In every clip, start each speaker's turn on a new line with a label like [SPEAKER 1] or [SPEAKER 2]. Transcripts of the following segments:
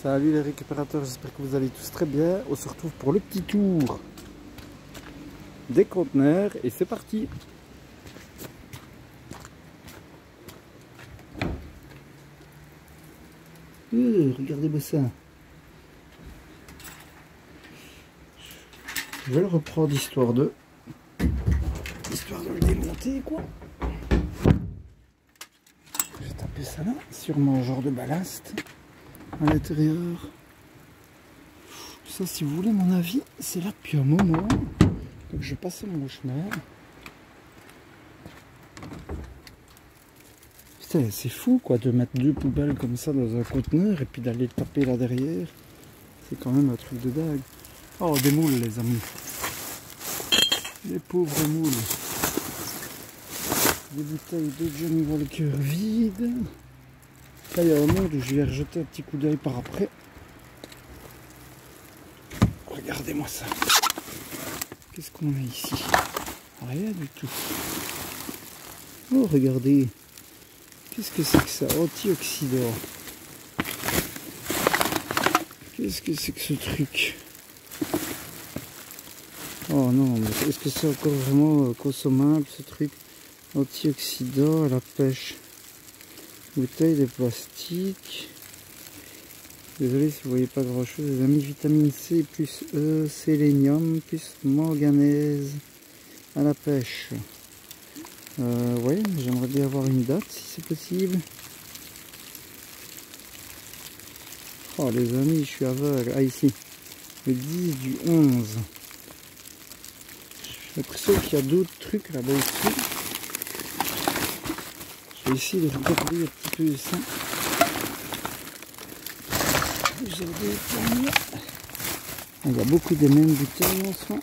[SPEAKER 1] Salut les récupérateurs, j'espère que vous allez tous très bien. On se retrouve pour le petit tour des conteneurs et c'est parti. Regardez-moi ça. Je vais le reprendre histoire de le démonter quoi. Je vais taper ça là, sûrement un genre de ballast à l'intérieur. Ça, si vous voulez mon avis, c'est là depuis un moment. Donc je passe mon chemin. Putain, c'est fou quoi de mettre deux poubelles comme ça dans un conteneur et puis d'aller taper là derrière. C'est quand même un truc de dingue. Oh, des moules les amis. Les pauvres moules. Des bouteilles de Johnny Walker vides. Là, il y a un monde où je vais rejeter un petit coup d'œil par après. Regardez-moi ça. Qu'est-ce qu'on a ici? Rien du tout. Oh, regardez. Qu'est-ce que c'est que ça? Antioxydant. Qu'est-ce que c'est que ce truc? Oh non, mais est-ce que c'est encore vraiment consommable ce truc? Antioxydant à la pêche. Bouteille de plastique. Désolé si vous voyez pas grand chose. Les amis, vitamine C plus E, sélénium plus manganèse à la pêche. Ouais, j'aimerais bien avoir une date si c'est possible. Oh les amis, je suis aveugle. Ah ici, le 10 du 11. J'ai l'impression qu'il y a d'autres trucs là-bas aussi. Je vais essayer de regarder un petit peu ça. Il y a beaucoup de mêmes bouteilles en soi.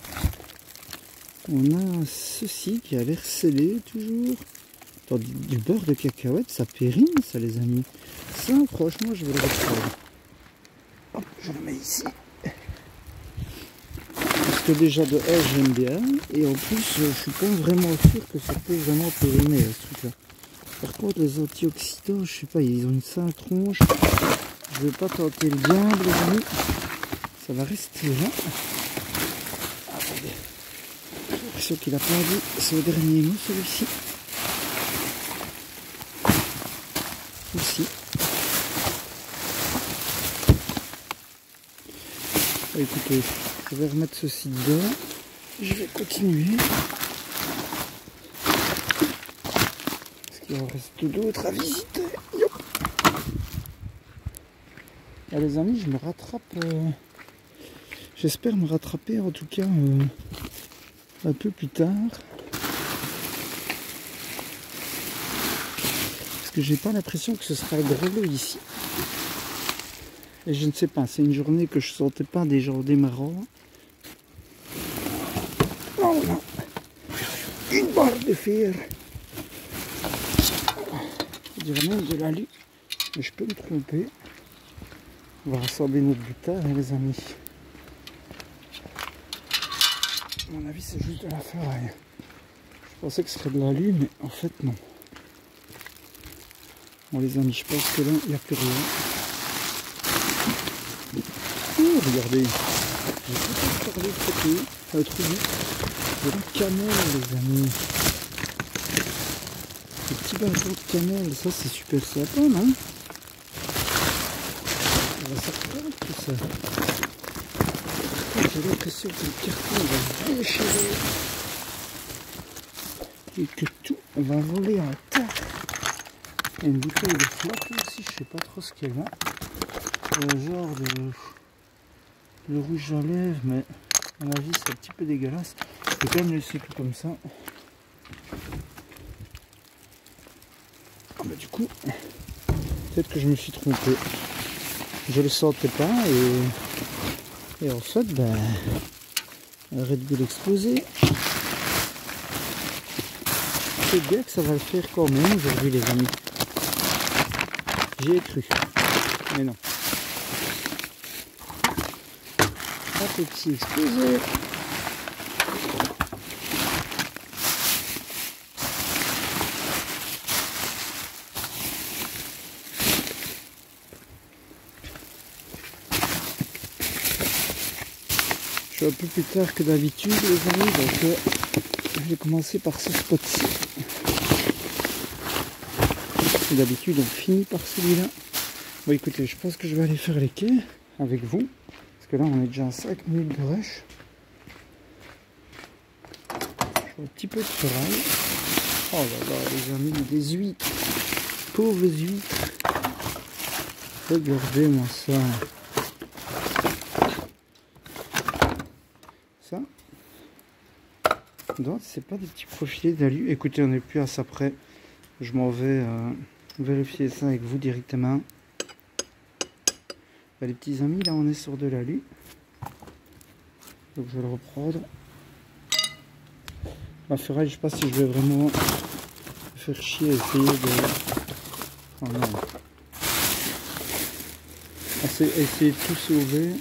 [SPEAKER 1] On a ceci qui a l'air scellé toujours. Attends, du beurre de cacahuète, ça périme ça les amis. Ça franchement je vais le reprendre. Hop, je le mets ici. Parce que déjà de S j'aime bien. Et en plus je suis pas vraiment sûr que ça peut vraiment périmer ce truc là. Par contre les antioxydants, je sais pas, ils ont une sale tronche. Je vais pas tenter le diable les amis. Ça va rester là. Attendez. J'ai l'impression qu'il a pas dit ce dernier mot celui-ci. Aussi. Écoutez, je vais remettre ceci dedans. Je vais continuer. Parce qu'il en reste d'autres à visiter. Ah, les amis, je me rattrape. J'espère me rattraper en tout cas un peu plus tard. Parce que j'ai pas l'impression que ce sera gros lot ici. Et je ne sais pas, c'est une journée que je sentais pas déjà au démarrant. Oh là, une barre de fer. Je dirais même de l'alu, mais je peux me tromper. On va rassembler notre butin, hein, les amis. À mon avis, c'est juste de la ferraille. Je pensais que ce serait de l'alu, mais en fait, non. Bon, les amis, je pense que là, il n'y a plus rien. Oh, regardez. J'ai peut-être parlé de côté. Trouvé de la cannelle, les amis. Des petits bâtons de cannelle, ça, c'est super sympa, non? On va sortir tout ça. J'ai l'impression que le carton va se déchirer et que tout va voler en tas. Il y a une bouteille de flotte aussi, je sais pas trop ce qu'elle a. Genre de rouge à lèvres, mais à mon avis c'est un petit peu dégueulasse. Je vais quand même laisser tout comme ça. Ah bah du coup, peut-être que je me suis trompé. Je le sentais pas et en fait ben arrête de l'exploser. C'est bien que ça va le faire quand même aujourd'hui les amis. J'y ai cru. Mais non. Un petit explosé. suis un peu plus tard que d'habitude les amis, donc je vais commencer par ce spot-ci. D'habitude on finit par celui-là. Bon écoutez, je pense que je vais aller faire les quais avec vous. Parce que là on est déjà à 5 minutes de rush. Je vois un petit peu de ferraille. Oh là là les amis, des huîtres. Pauvres huîtres. Regardez-moi ça. Ça. Donc c'est pas des petits profilés d'alu. Écoutez, on n'est plus à ça près. Je m'en vais vérifier ça avec vous directement. Bah, les petits amis, là on est sur de l'alu. Donc je vais le reprendre. La ferraille, je sais pas si je vais vraiment me faire chier à essayer de... Oh non. Essayer de tout sauver.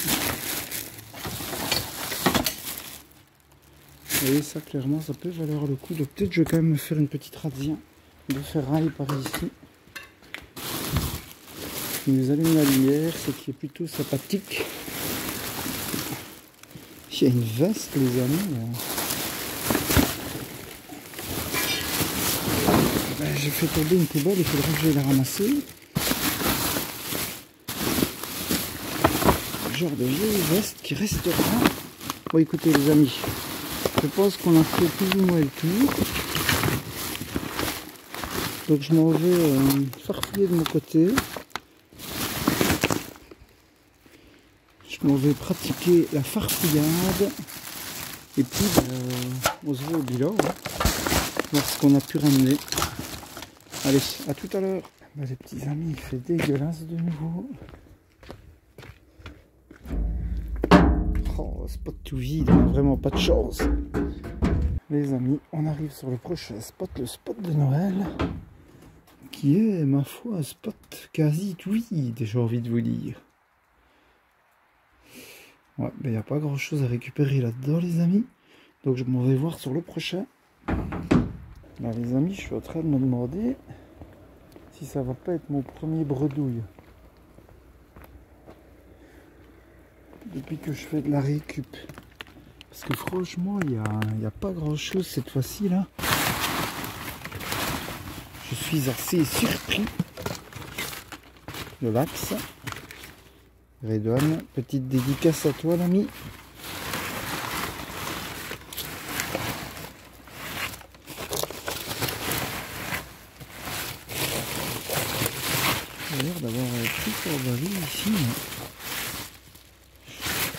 [SPEAKER 1] Vous voyez ça clairement, ça peut valoir le coup. Donc peut-être je vais quand même me faire une petite razzia de ferraille par ici. Il nous allume la lumière, ce qui est plutôt sympathique. Il y a une veste les amis. Ben, j'ai fait tomber une poubelle, il faudra que j'aille la ramasser. Genre de vieille veste qui restera. Bon écoutez les amis, je pense qu'on a fait plus ou moins le tour. Donc je m'en vais farfouiller de mon côté. Je m'en vais pratiquer la farfouillade. Et puis on se voit au bilan. Hein, voir ce qu'on a pu ramener. Allez, à tout à l'heure. Bah, les petits amis, il fait dégueulasse de nouveau. Oh, spot tout vide, on n'a vraiment pas de chance. Les amis, on arrive sur le prochain spot, le spot de Noël. Qui est, ma foi, un spot quasi tout vide, j'ai envie de vous dire. Ouais, mais il n'y a pas grand chose à récupérer là-dedans, les amis. Donc je m'en vais voir sur le prochain. Là, les amis, je suis en train de me demander si ça va pas être mon premier bredouille. Depuis que je fais de la récup. Parce que franchement, il n'y a pas grand chose cette fois-ci là. Je suis assez surpris. Le Lax. Redouane, petite dédicace à toi l'ami. J'ai l'air d'avoir pris sur la vie ici.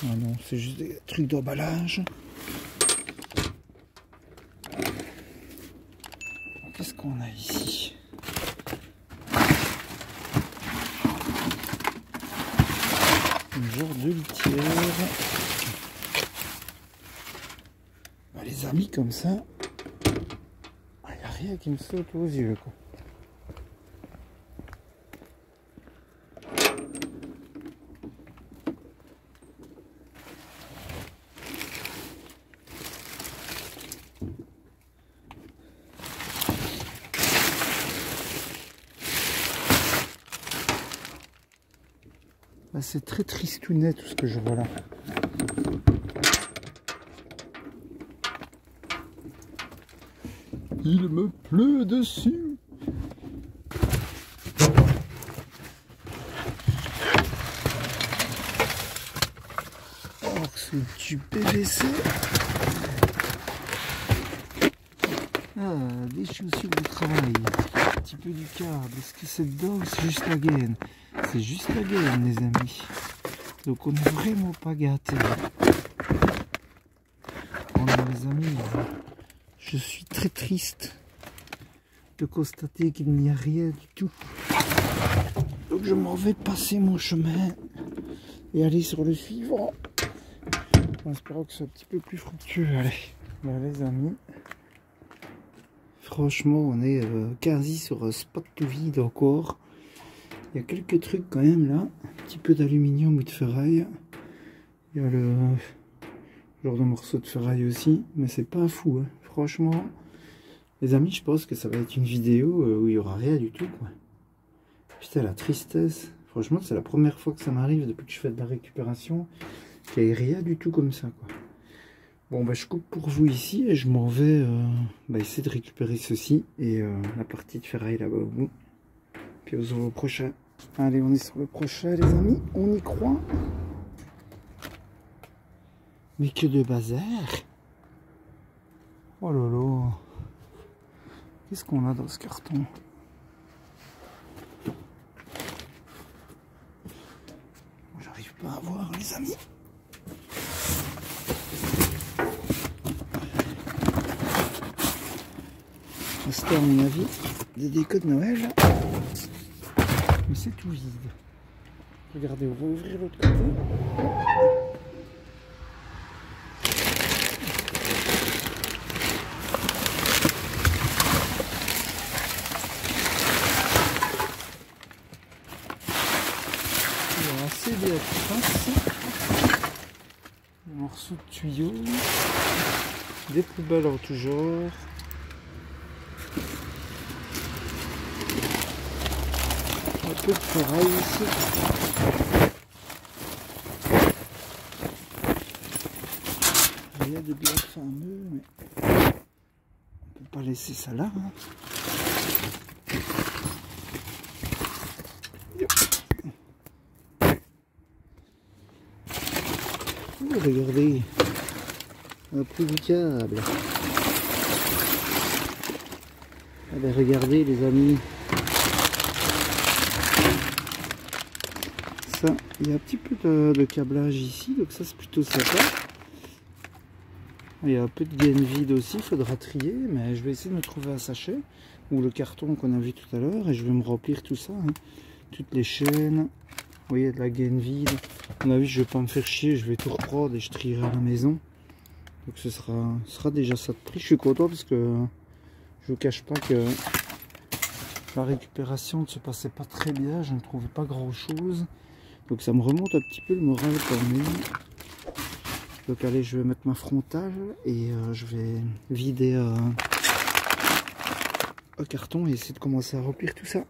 [SPEAKER 1] Ah non, c'est juste des trucs d'emballage. Qu'est-ce qu'on a ici? Un genre de litière. Bah, les amis comme ça, il n'y a rien qui me saute aux yeux quoi. Bah, c'est très tristounet tout ce que je vois là. Il me pleut dessus. Oh, c'est du PVC. Ah, des chaussures de travail. Un petit peu du câble. Est-ce que c'est dedans ou c'est juste la gaine? C'est juste la gaine, les amis. Donc on n'est vraiment pas gâtés. Oh non, les amis, je suis très triste de constater qu'il n'y a rien du tout. Donc je m'en vais passer mon chemin et aller sur le suivant. En espérant que ce soit un petit peu plus fructueux. Allez, bah, les amis. Franchement, on est quasi sur un spot tout vide encore. Il y a quelques trucs quand même là. Un petit peu d'aluminium ou de ferraille. Il y a le genre de morceau de ferraille aussi. Mais c'est pas fou. Hein. Franchement, les amis, je pense que ça va être une vidéo où il n'y aura rien du tout. Quoi. Putain, la tristesse. Franchement, c'est la première fois que ça m'arrive depuis que je fais de la récupération. Qu'il n'y ait rien du tout comme ça. Quoi. Bon bah je coupe pour vous ici et je m'en vais essayer de récupérer ceci et la partie de ferraille là-bas au bout. Puis on se voit au prochain. Allez, on est sur le prochain les amis, on y croit. Mais que de bazar. Oh là là. Qu'est-ce qu'on a dans ce carton? J'arrive pas à voir les amis. C'était à mon avis des décos de Noël. Mais c'est tout vide. Regardez, on va ouvrir l'autre côté. Un CD à trace, un morceau de tuyau, des poubelles en tout genre, un peu de ferraille ici, il y a des blocs fameux, mais on peut pas laisser ça là. Hein. Oh, regardez, un plus du câble. Allez, regardez les amis. Ça, il y a un petit peu de câblage ici, donc ça c'est plutôt sympa. Il y a un peu de gaine vide aussi, il faudra trier, mais je vais essayer de me trouver un sachet ou le carton qu'on a vu tout à l'heure et je vais me remplir tout ça. Hein. Toutes les chaînes. Vous voyez, de la gaine vide. À mon avis, je vais pas me faire chier, je vais tout reprendre et je trierai à la maison. Donc ce sera déjà ça de prix. Je suis content parce que je ne cache pas que la récupération ne se passait pas très bien. Je ne trouvais pas grand chose. Donc ça me remonte un petit peu le moral quand même. Donc allez, je vais mettre ma frontale et je vais vider un carton et essayer de commencer à remplir tout ça.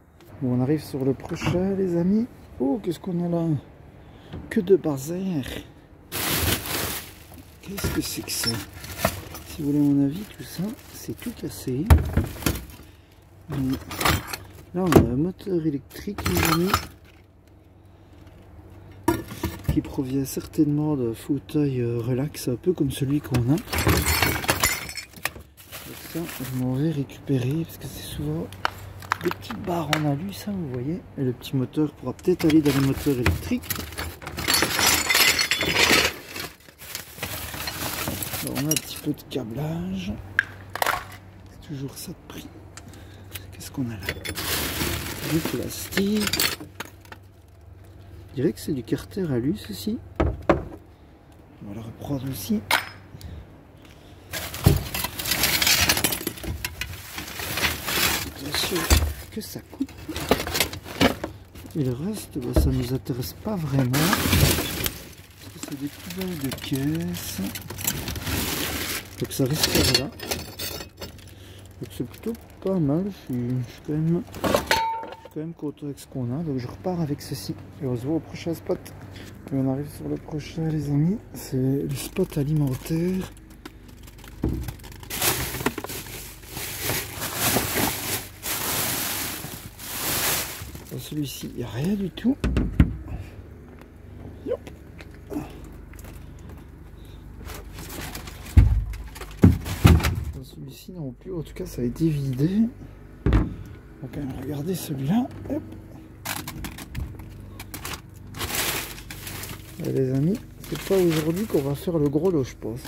[SPEAKER 1] Bon, on arrive sur le prochain les amis. Oh, qu'est-ce qu'on a là? Que de bazar. Qu'est-ce que c'est que ça? Si vous voulez mon avis, tout ça, c'est tout cassé. Mais là, on a un moteur électrique, les amis, qui provient certainement d'un fauteuil relax, un peu comme celui qu'on a. Donc ça, je m'en vais récupérer, parce que c'est souvent des petites barres en alu, ça, vous voyez. Et le petit moteur pourra peut-être aller dans le moteur électrique. Alors, on a un petit peu de câblage. C'est toujours ça de prix. Qu'est-ce qu'on a là? Du plastique. Je dirais que c'est du carter alu, ceci. On va le reprendre aussi. Attention que ça coupe. Et le reste, bah, ça ne nous intéresse pas vraiment. C'est des poubelles de caisse. Donc ça reste là. Donc c'est plutôt pas mal. Je suis quand même content avec ce qu'on a. Donc je repars avec ceci. Et on se voit au prochain spot. Et on arrive sur le prochain les amis. C'est le spot alimentaire. Dans celui-ci, il n'y a rien du tout. Dans celui-ci non plus. En tout cas, ça a été vidé. On va quand même regarder celui-là. Les amis, c'est pas aujourd'hui qu'on va faire le gros lot, je pense.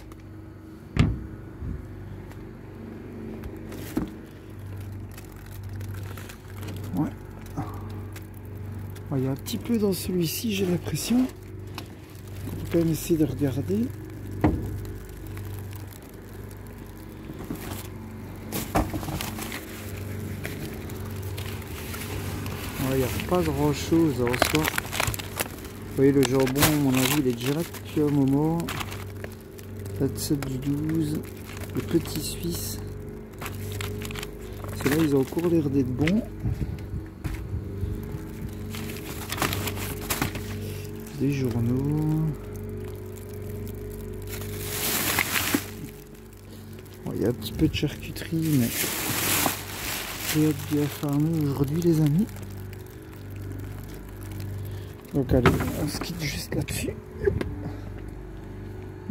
[SPEAKER 1] Ouais. Il y a un petit peu dans celui-ci, j'ai l'impression. On peut quand même essayer de regarder. Il n'y a pas grand chose en soi. Vous voyez le jambon, à mon avis, il est déjà là depuis un moment. 27 du 12. Le petit suisse. Ceux-là, ils ont encore l'air d'être bons. Des journaux. Bon, il y a un petit peu de charcuterie, mais j'ai hâte bien farmer aujourd'hui les amis. Donc allez, on se quitte juste là-dessus.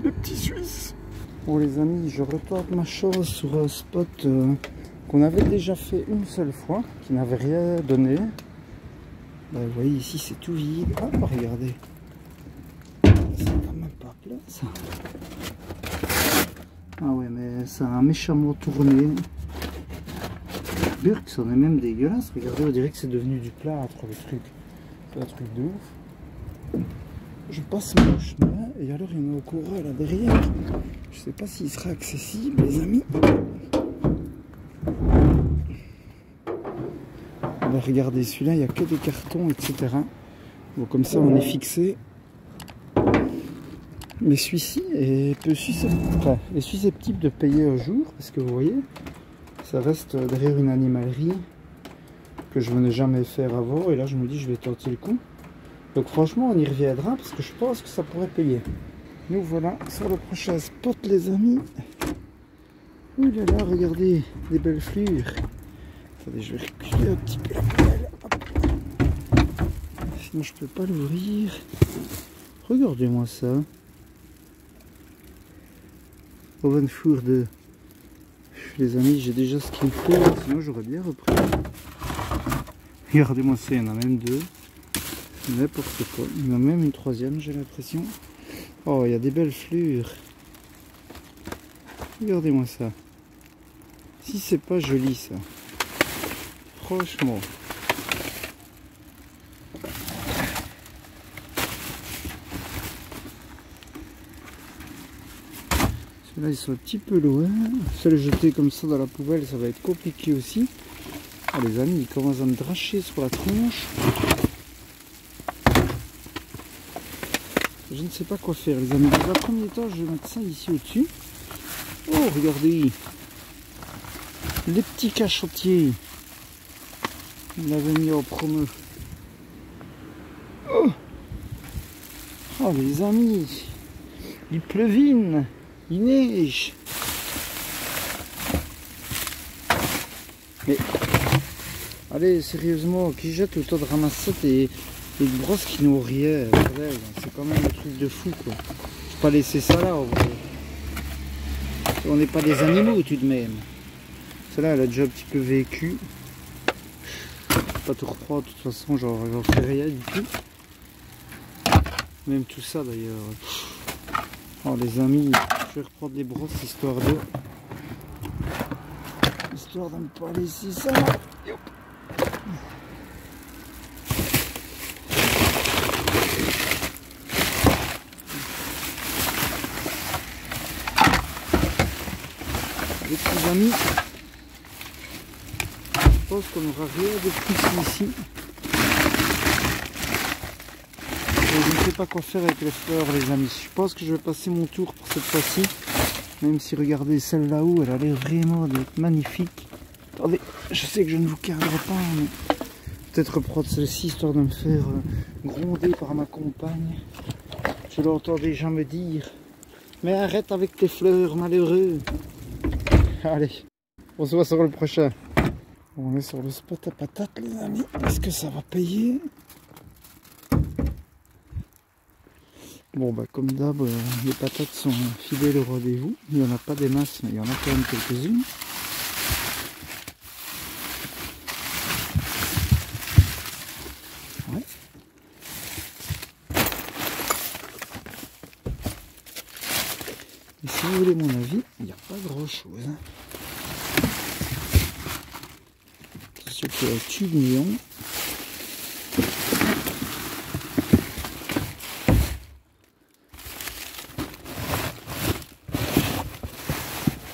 [SPEAKER 1] Le petit Suisse. Bon les amis, je retente ma chance sur un spot qu'on avait déjà fait une seule fois, qui n'avait rien donné. Ben, vous voyez ici c'est tout vide. Ah regardez. C'est quand même pas plein ça. Ah ouais mais ça a méchamment tourné. Burk, ça en est même dégueulasse. Regardez, on dirait que c'est devenu du plâtre le truc. C'est un truc de ouf. Je passe mon chemin et alors il y en a encore un là derrière. Je sais pas s'il sera accessible les amis. Ben, regardez celui-là, il n'y a que des cartons etc. Bon, comme ça on est fixé. Mais celui-ci est susceptible de payer un jour parce que vous voyez, ça reste derrière une animalerie que je venais jamais faire avant et là je me dis je vais tenter le coup. Donc franchement on y reviendra parce que je pense que ça pourrait payer. Nous voilà sur le prochain spot les amis. Ouh là là, regardez, des belles fleurs. Attendez, je vais reculer un petit peu la poêle. Sinon je peux pas l'ouvrir. Regardez-moi ça. Ovenfour de... Les amis, j'ai déjà ce qu'il me faut, sinon j'aurais bien repris. Regardez-moi ça, il y en a même deux. N'importe quoi. Il y en a même une troisième, j'ai l'impression. Oh, il y a des belles fleurs. Regardez-moi ça. Si c'est pas joli ça. Franchement. Ceux-là ils sont un petit peu loin. Se les jeter comme ça dans la poubelle, ça va être compliqué aussi. Oh, les amis, ils commencent à me dracher sur la tronche. Je ne sais pas quoi faire les amis. Dans un premier temps, je vais mettre ça ici au-dessus. Oh, regardez. Les petits cachotiers. Il l'avait mis en promo. Oh, oh les amis. Il pleuvine. Il neige. Mais allez, sérieusement, qui jette autant de ramassettes et de brosses qui n'ont rien. C'est quand même un truc de fou quoi. Faut pas laisser ça là. On n'est pas des animaux tout de même. Celle-là elle a déjà un petit peu vécu. Pas tout reprendre, de toute façon j'en fais rien du tout. Même tout ça d'ailleurs. Oh les amis, je vais reprendre les brosses histoire de ne pas laisser ça. Les petits amis, je pense qu'on n'aura rien de plus ici. Je ne sais pas quoi faire avec les fleurs les amis. Je pense que je vais passer mon tour pour cette fois-ci. Même si regardez celle là-haut, elle a l'air vraiment d'être magnifique. Attendez, je sais que je ne vous cadre pas, mais peut-être reprendre celle-ci histoire de me faire gronder par ma compagne. Je l'entends déjà me dire, mais arrête avec tes fleurs malheureux. Allez, on se voit sur le prochain. On est sur le spot à patates les amis. Est-ce que ça va payer? Bon bah comme d'hab, les patates sont fidèles au rendez-vous. Il n'y en a pas des masses, mais il y en a quand même quelques-unes. Ouais. Et si vous voulez mon avis, il n'y a pas grand-chose. C'est sûr qu'il y a un tube néon.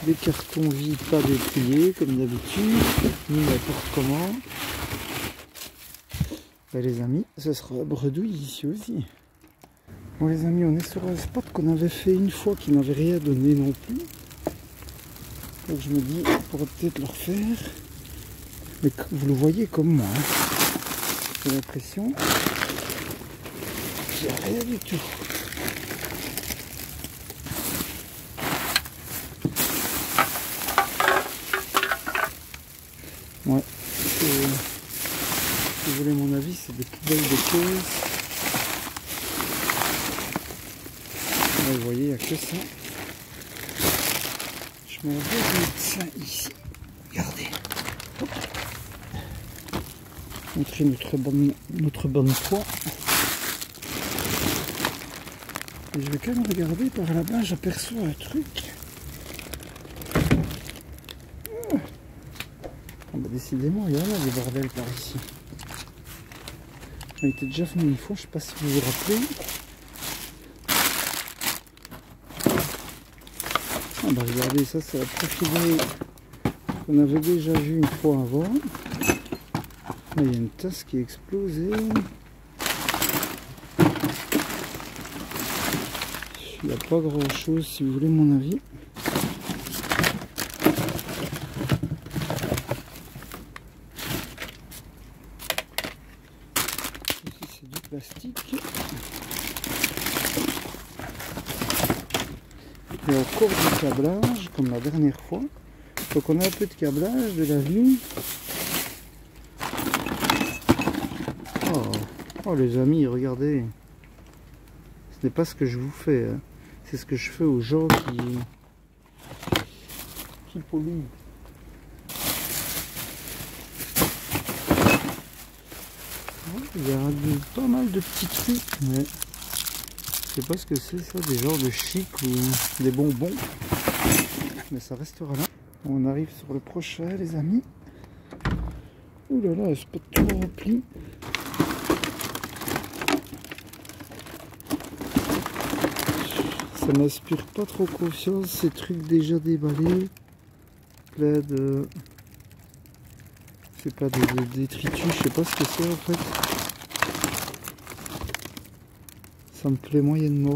[SPEAKER 1] Des cartons vides pas dépliés comme d'habitude, ni n'importe comment. Et les amis, ce sera bredouille ici aussi. Bon les amis, on est sur un spot qu'on avait fait une fois qui n'avait rien donné non plus. Donc je me dis, on pourrait peut-être le refaire. Mais vous le voyez comme moi. Hein. J'ai l'impression qu'il n'y a rien du tout. chose. Là, vous voyez, il n'y a que ça. Je me rajoute ça ici. Regardez. Hop. Montrer notre bonne poids. Et je vais quand même regarder par là-bas, j'aperçois un truc. Ah bah décidément, il y en a des bordels par ici. On était déjà venu une fois, je sais pas si vous vous rappelez. Ah bah regardez, ça c'est la profilée qu'on avait déjà vu une fois avant. Là, il y a une tasse qui est explosée. Il n'y a pas grand chose si vous voulez mon avis. Ici c'est du plastique. Il y a encore du câblage comme la dernière fois. Donc on a un peu de câblage, de la lune. Oh les amis, regardez. Ce n'est pas ce que je vous fais. Hein. C'est ce que je fais aux gens qui polluent. Il y a pas mal de petits trucs, mais je sais pas ce que c'est ça, des genres de chic ou des bonbons. Mais ça restera là. On arrive sur le prochain les amis. Ouh là là, c'est pas tout rempli. Ça m'inspire pas trop confiance, ces trucs déjà déballés. Plein de... C'est pas des détritus, je sais pas ce que c'est en fait. Ça me plaît moyennement.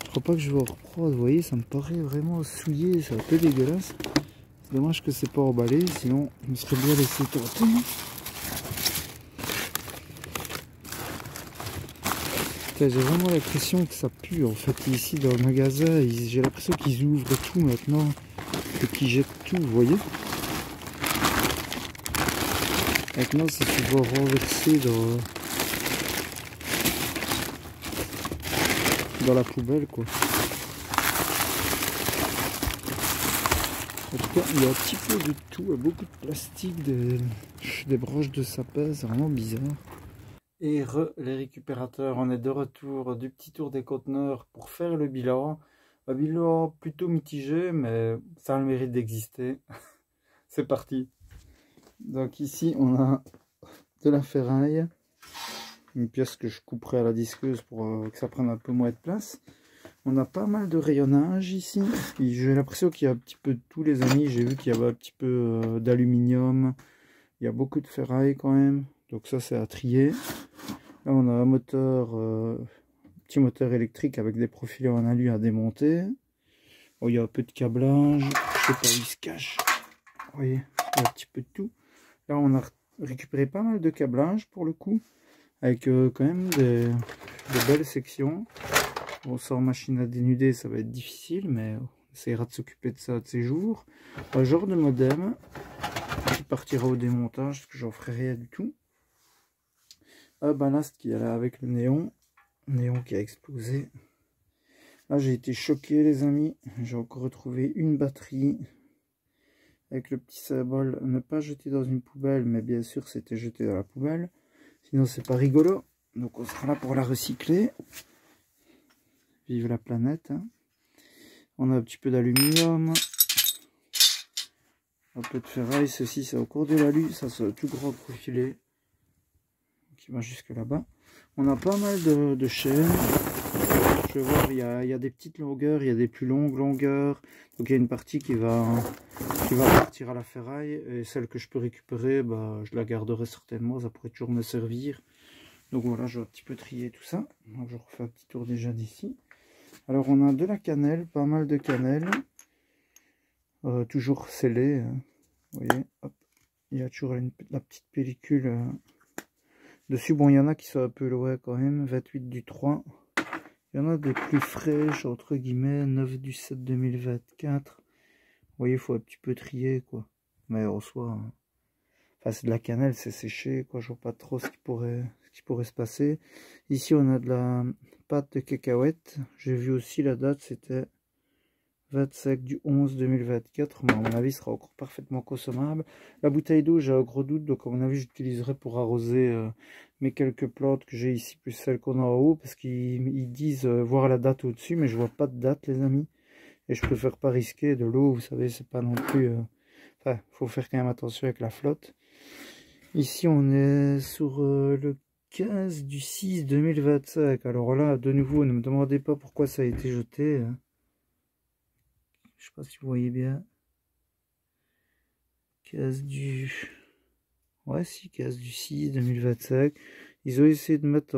[SPEAKER 1] Je crois pas que je vais en reprendre, vous voyez, ça me paraît vraiment souillé, c'est un peu dégueulasse. C'est dommage que c'est pas emballé, sinon je me serais bien laissé tenter. J'ai vraiment l'impression que ça pue en fait ici dans le magasin. J'ai l'impression qu'ils ouvrent tout maintenant et qu'ils jettent tout, vous voyez. Maintenant c'est souvent renversé dans la poubelle quoi. En tout cas il y a un petit peu de tout, beaucoup de plastique, des branches de sapin, c'est vraiment bizarre. Et les récupérateurs, on est de retour du petit tour des conteneurs pour faire le bilan. Un bilan plutôt mitigé, mais ça a le mérite d'exister. C'est parti. Donc ici, on a de la ferraille. Une pièce que je couperai à la disqueuse pour que ça prenne un peu moins de place. On a pas mal de rayonnage ici. J'ai l'impression qu'il y a un petit peu de tout les amis. J'ai vu qu'il y avait un petit peu d'aluminium. Il y a beaucoup de ferraille quand même. Donc ça c'est à trier. Là on a un moteur, petit moteur électrique avec des profilés en alu à démonter. Oh, il y a un peu de câblage, je sais pas où il se cache. Vous voyez, il y a un petit peu de tout. Là on a récupéré pas mal de câblage pour le coup. Avec quand même des belles sections. Bon, sans machine à dénuder ça va être difficile, mais on essaiera de s'occuper de ça de ces jours. Un genre de modem qui partira au démontage, parce que j'en ferai rien du tout. Un ballast qui est là avec le néon qui a explosé. Là j'ai été choqué les amis, j'ai encore retrouvé une batterie avec le petit symbole ne pas jeter dans une poubelle, mais bien sûr c'était jeté dans la poubelle, sinon c'est pas rigolo. Donc on sera là pour la recycler. Vive la planète hein. On a un petit peu d'aluminium, un peu de ferraille, ceci c'est encore de l'alu, ça c'est un tout grand profilé qui va jusque là-bas. On a pas mal de chaînes. Je vais voir, il y a des petites longueurs, il y a des plus longues longueurs. Donc il y a une partie qui va partir à la ferraille. Et celle que je peux récupérer, bah, je la garderai certainement, ça pourrait toujours me servir. Donc voilà, je vais un petit peu trier tout ça. Donc je refais un petit tour déjà d'ici. Alors on a de la cannelle, pas mal de cannelle. Toujours scellée. Hein. Vous voyez, hop. Il y a toujours la petite pellicule dessus. Bon, il y en a qui sont un peu loin quand même. 28 du 3. Il y en a des plus fraîches, entre guillemets. 9 du 7 2024. Vous voyez, il faut un petit peu trier, quoi. Mais en soi, hein. Enfin, c'est de la cannelle, c'est séché, quoi. Je vois pas trop ce qui pourrait qui pourrait se passer. Ici, on a de la pâte de cacahuètes. J'ai vu aussi la date, c'était 25 du 11 2024. Mais à mon avis, ce sera encore parfaitement consommable. La bouteille d'eau, j'ai un gros doute. Donc, à mon avis, j'utiliserai pour arroser mes quelques plantes que j'ai ici, plus celles qu'on a en haut. Parce qu'ils disent voir la date au-dessus, mais je vois pas de date, les amis. Et je préfère pas risquer de l'eau, vous savez, c'est pas non plus... Enfin, faut faire quand même attention avec la flotte. Ici, on est sur le 15 du 6 2025. Alors là, de nouveau, ne me demandez pas pourquoi ça a été jeté. Je sais pas si vous voyez bien. 15 du... Ouais, si, 15 du 6 2025. Ils ont essayé de mettre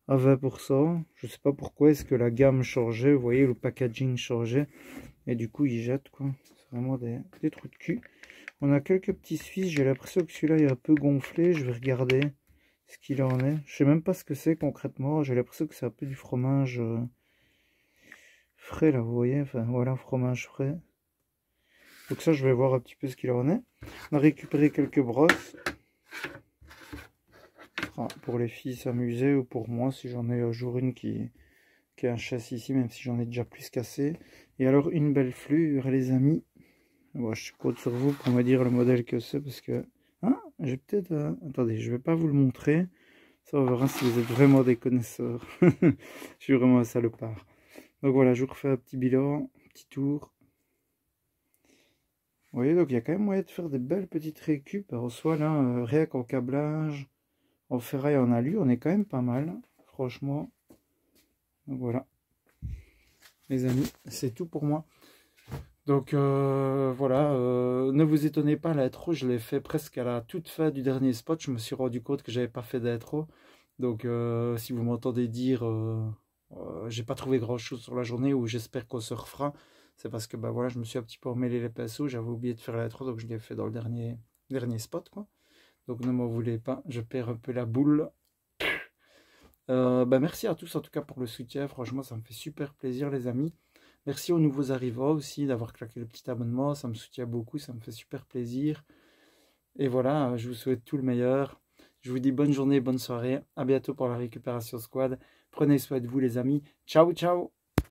[SPEAKER 1] à 20%. Je sais pas pourquoi, est-ce que la gamme changeait, vous voyez, le packaging changeait. Et du coup, ils jettent, quoi. C'est vraiment des trous de cul. On a quelques petits Suisses. J'ai l'impression que celui-là est un peu gonflé. Je vais regarder ce qu'il en est. Je sais même pas ce que c'est concrètement. J'ai l'impression que c'est un peu du fromage frais, là, vous voyez. Enfin, voilà, fromage frais. Donc ça, je vais voir un petit peu ce qu'il en est. On a récupéré quelques brosses. Enfin, pour les filles s'amuser ou pour moi, si j'en ai un jour une qui a un châssis ici, même si j'en ai déjà plus cassé. Et alors, une belle flûre, les amis. Bon, je compte sur vous pour me dire le modèle que c'est, parce que... Hein, j'ai peut-être... Attendez, je vais pas vous le montrer. Ça, on verra si vous êtes vraiment des connaisseurs. Je suis vraiment un salopard. Donc voilà, je vous refais un petit bilan, un petit tour. Vous voyez, donc il y a quand même moyen de faire des belles petites récup. Alors, soit là, rien qu'en câblage, en ferraille, en alu, on est quand même pas mal, franchement. Donc voilà. Les amis, c'est tout pour moi. Donc voilà, ne vous étonnez pas, l'intro, je l'ai fait presque à la toute fin du dernier spot. Je me suis rendu compte que j'avais pas fait d'intro. Donc si vous m'entendez dire j'ai pas trouvé grand chose sur la journée ou j'espère qu'on se refera, c'est parce que bah voilà, je me suis un petit peu emmêlé les pinceaux, j'avais oublié de faire l'intro, donc je l'ai fait dans le dernier spot, quoi. Donc ne m'en voulez pas, je perds un peu la boule. Bah merci à tous en tout cas pour le soutien, franchement ça me fait super plaisir, les amis. Merci aux nouveaux arrivants aussi d'avoir claqué le petit abonnement, ça me soutient beaucoup, ça me fait super plaisir. Et voilà, je vous souhaite tout le meilleur. Je vous dis bonne journée, bonne soirée, à bientôt pour la récupération squad. Prenez soin de vous, les amis. Ciao, ciao!